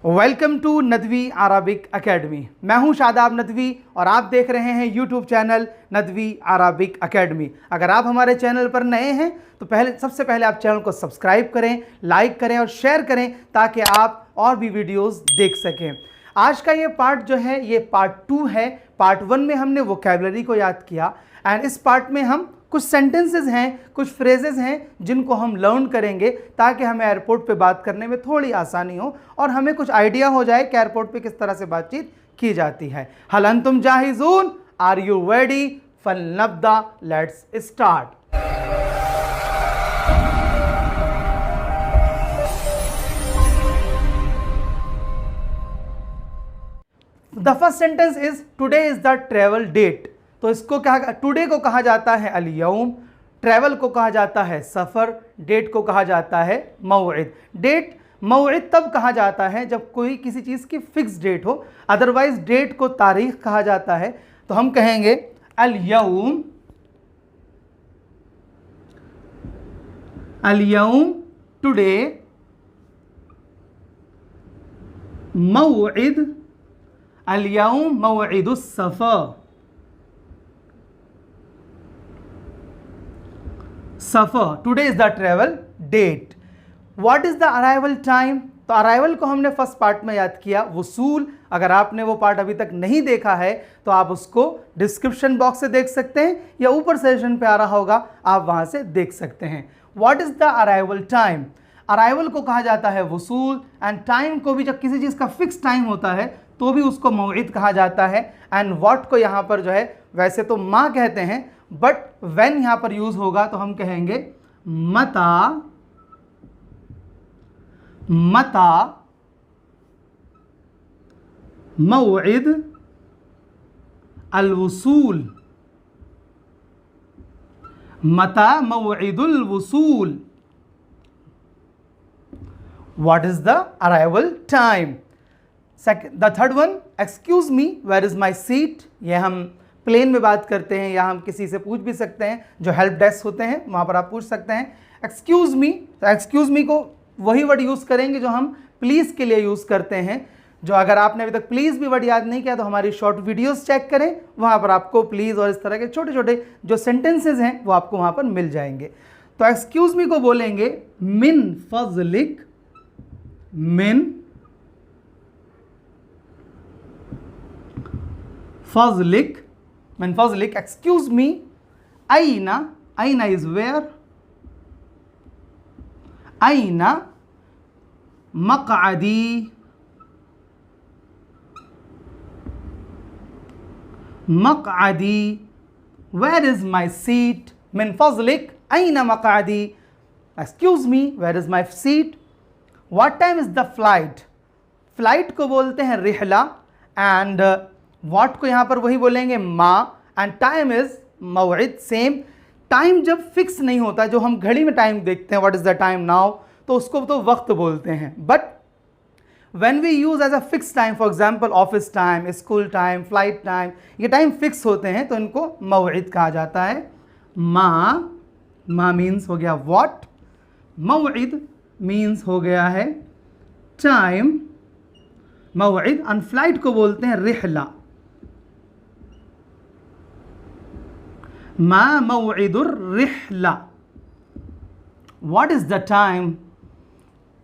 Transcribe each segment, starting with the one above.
Welcome to Nadvi Arabic academy. मैं हूं शादाब नदवी और आप देख रहे हैं YouTube channel Nadvi Arabic academy. अगर आप हमारे चैनल पर नए हैं तो सबसे पहले आप चैनल को सब्सक्राइब करें, लाइक करें और शेयर करें ताकि आप और भी वीडियोस देख सकें। आज का ये पार्ट जो है ये पार्ट 2 है। पार्ट 1 में हमने वोकैबुलरी को याद किया एंड इस पार्ट में हम कुछ सेंटेंसेस हैं, कुछ फ्रेजेस हैं जिनको हम लर्न करेंगे ताकि हमें एयरपोर्ट पे बात करने में थोड़ी आसानी हो और हमें कुछ आइडिया हो जाए कि एयरपोर्ट पे किस तरह से बातचीत की जाती है। हल अंतुम जाहिज़ून, आर यू रेडी? फलनब्दा, let's start. The first sentence is today is the travel date. तो इसको क्या, टुडे को कहा जाता है अल यौम, ट्रैवल को कहा जाता है सफ़र, डेट को कहा जाता है मौइद। डेट मौइद तब कहा जाता है जब कोई किसी चीज़ की फिक्स डेट हो, अदरवाइज डेट को तारीख कहा जाता है। तो हम कहेंगे अल यौम, अल यौम टुडे मौइद, अल यौम मौइदुस सफ़र, सफ़र, today is the travel date. What is the arrival time? तो अराइवल को हमने फर्स्ट पार्ट में याद किया, वसूल। अगर आपने वो पार्ट अभी तक नहीं देखा है तो आप उसको डिस्क्रिप्शन बॉक्स से देख सकते हैं या ऊपर सेशन पे आ रहा होगा, आप वहां से देख सकते हैं। What is the arrival time? Arrival को कहा जाता है वसूल एंड टाइम को भी, जब किसी चीज़ का फिक्स टाइम होता है तो भी उसको मौइद कहा जाता है। एंड व्हाट को यहाँ पर जो है वैसे तो माँ कहते हैं, बट व्हेन यहां पर यूज होगा तो हम कहेंगे मता, मता मौइद अल वसूल, मता मौइदुल वसूल। What is the arrival time? The third one, excuse me where is my seat. यह हम प्लेन में बात करते हैं या हम किसी से पूछ भी सकते हैं, जो हेल्प डेस्क होते हैं वहाँ पर आप पूछ सकते हैं एक्सक्यूज़ मी। तो एक्सक्यूज़ मी को वही वर्ड यूज़ करेंगे जो हम प्लीज़ के लिए यूज़ करते हैं। जो अगर आपने अभी तक प्लीज़ भी वर्ड याद नहीं किया तो हमारी शॉर्ट वीडियोस चेक करें, वहाँ पर आपको प्लीज़ और इस तरह के छोटे छोटे जो सेंटेंसेज हैं वो आपको वहाँ पर मिल जाएंगे। तो एक्सक्यूज़ मी को बोलेंगे मिन फज़लिक, मिन फज़लिक, min fazlik, excuse me, aina, aina is where, aina maq'adi, maq'adi, where is my seat? Min fazlik, aina maq'adi, excuse me, where is my seat? What time is the flight? Flight को बोलते हैं रिहला and what को यहाँ पर वही बोलेंगे माँ and time is मौइद। सेम टाइम जब फिक्स नहीं होता, जो हम घड़ी में टाइम देखते हैं what is the time now, तो उसको तो वक्त बोलते हैं। But when we use as a fix time, for example office time, school time, flight time, ये टाइम फिक्स होते हैं तो इनको मौइद कहा जाता है। माँ, माँ मीन्स हो गया व्हाट, मौइद मीन्स हो गया है टाइम, मौइद। एंड फ्लाइट को बोलते हैं रिहला, मा मौइदुर रिहला। What is the time?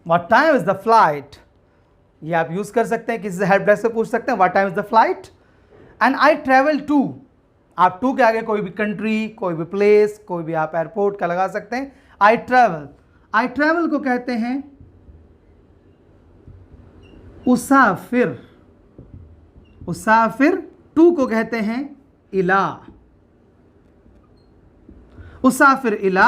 What time is the flight? ये आप यूज कर सकते हैं, किसी से हेल्प डेस्क से पूछ सकते हैं what time is the flight. And I travel to, आप टू के आगे कोई भी कंट्री, कोई भी प्लेस, कोई भी आप एयरपोर्ट का लगा सकते हैं। आई ट्रेवल, आई ट्रेवल को कहते हैं उसाफिर, उसाफिर। टू को कहते हैं इला, उसाफिर इला।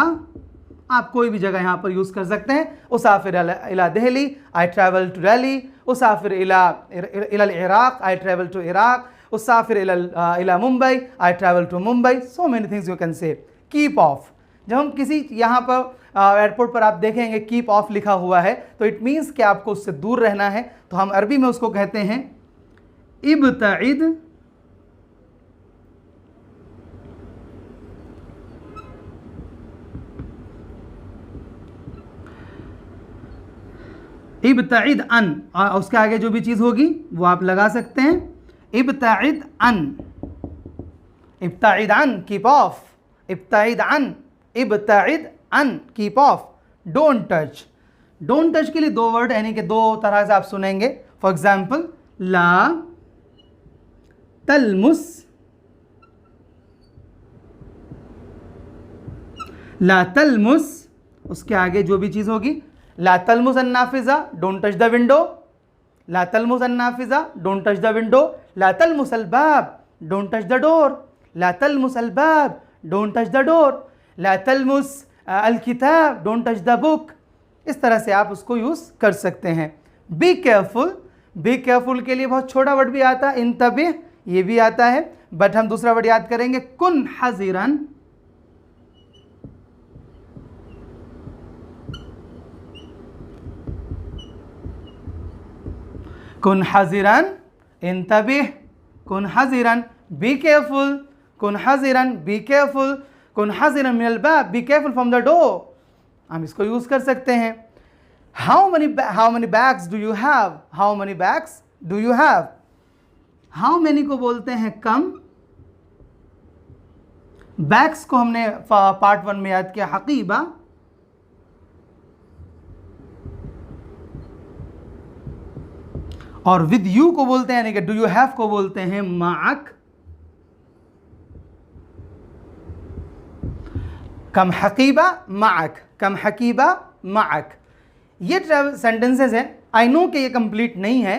आप कोई भी जगह यहां पर यूज कर सकते हैं। उसाफिर इला Delhi, I travel to Delhi. उसाफिर इला Iraq, I travel to Iraq. उसाफिर इला Mumbai, I travel to Mumbai. So many things you can say. Keep off, जब हम किसी यहाँ पर एयरपोर्ट पर आप देखेंगे कीप ऑफ लिखा हुआ है तो इट मीन्स कि आपको उससे दूर रहना है, तो हम अरबी में उसको कहते हैं इब्ताइद, इब्ताइद अन, और उसके आगे जो भी चीज़ होगी वो आप लगा सकते हैं। इब्ताइद अन, इब्ताइद अन, कीप ऑफ, इब्ताइद अन, इब्ताइद अन, keep off. Don't touch, don't touch के लिए दो वर्ड यानी कि दो तरह से आप सुनेंगे। फॉर एग्जाम्पल, ला तलमुस, ला तलमुस, उसके आगे जो भी चीज़ होगी, ला तलमुस अन्नाफिज़ा, डोंट टच द विंडो, ला तलमुस अन्नाफिज़ा, डोंट टच द विंडो, ला तलमुस अलबाब, डोंट टच द डोर, ला तलमुस अलबाब, डोंट टच द डोर, ला तलमुस अलकिताब, डोंट टच द बुक। इस तरह से आप उसको यूज़ कर सकते हैं। बी केयरफुल, बी केयरफुल के लिए बहुत छोटा वर्ड भी आता है, इंतबिह, ये भी आता है, बट हम दूसरा वर्ड याद करेंगे, कुन हज़िरन, कुन हज़िरन, इंतबिह, कुन हज़िरन, बी केयरफुल, कुन हज़िरन, बी केयरफुल, कुन हज़िरन मिनल बाब, be careful from the door. हम इसको यूज़ कर सकते हैं। How many bags do you have, how many bags do you have. How many को बोलते हैं कम, बैग्स को हमने पार्ट 1 में याद किया, हकीबा, और विद यू को बोलते हैं यानी कि डू यू हैव को बोलते हैं माअक। कम हकीबा माअक, कम हकीबा माअक। ये ट्रैवल सेंटेंसेस हैं। आई नो कि ये कंप्लीट नहीं है,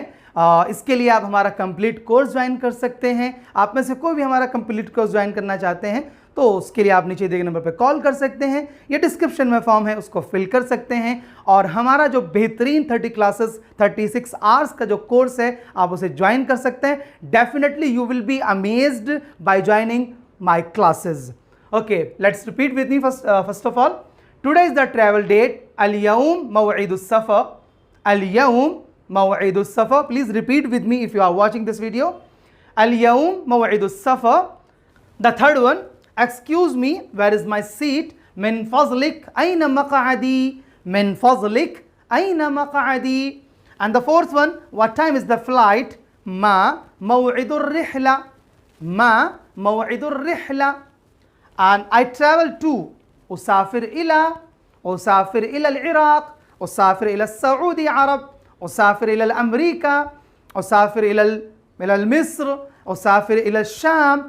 इसके लिए आप हमारा कंप्लीट कोर्स ज्वाइन कर सकते हैं। आप में से कोई भी हमारा कंप्लीट कोर्स ज्वाइन करना चाहते हैं तो उसके लिए आप नीचे दिए गए नंबर पर कॉल कर सकते हैं, ये डिस्क्रिप्शन में फॉर्म है उसको फिल कर सकते हैं। और हमारा जो बेहतरीन 30 क्लासेस 36 आवर्स का जो कोर्स है आप उसे ज्वाइन कर सकते हैं। Definitely you will be amazed by joining my classes. Okay, let's repeat with me first of all. Today is the travel date, अल-यौम मौइदुस सफ़र, अल-यौम मौइदुस सफ़र। Please repeat with me if you are watching this video. अल-यौम मौइदुस सफ़र। The third one, excuse me, where is my seat? min fazlik aina maq'adi, min fazlik aina maq'adi. And the fourth one, what time is the flight? ma maw'idur rihla, ma maw'idur rihla. And I travel to, usafir ila al-Iraq, usafir ila al-Saudi Arab, usafir ila al-America, usafir ila al-Misr, usafir ila al-Sham,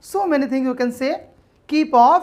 So many things you can say. Keep off,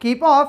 Keep off,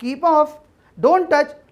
keep off. Don't touch,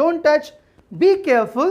don't touch. Be careful,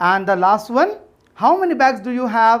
And the last one, how many bags do you have?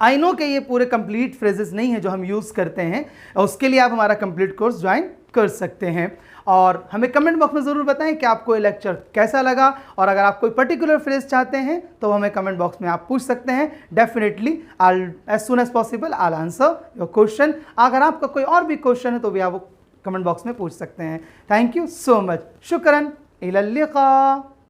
I know कि ये पूरे complete phrases नहीं है जो हम use करते हैं, उसके लिए आप हमारा कंप्लीट कोर्स ज्वाइन कर सकते हैं। और हमें कमेंट बॉक्स में ज़रूर बताएं कि आपको ये लेक्चर कैसा लगा, और अगर आप कोई पर्टिकुलर फ्रेज चाहते हैं तो हमें कमेंट बॉक्स में आप पूछ सकते हैं। Definitely as soon as possible I answer your question. अगर आपका कोई और भी क्वेश्चन है तो भी आप कमेंट बॉक्स में पूछ सकते हैं। थैंक यू सो मच, शुक्रन, इलल लिक़ा।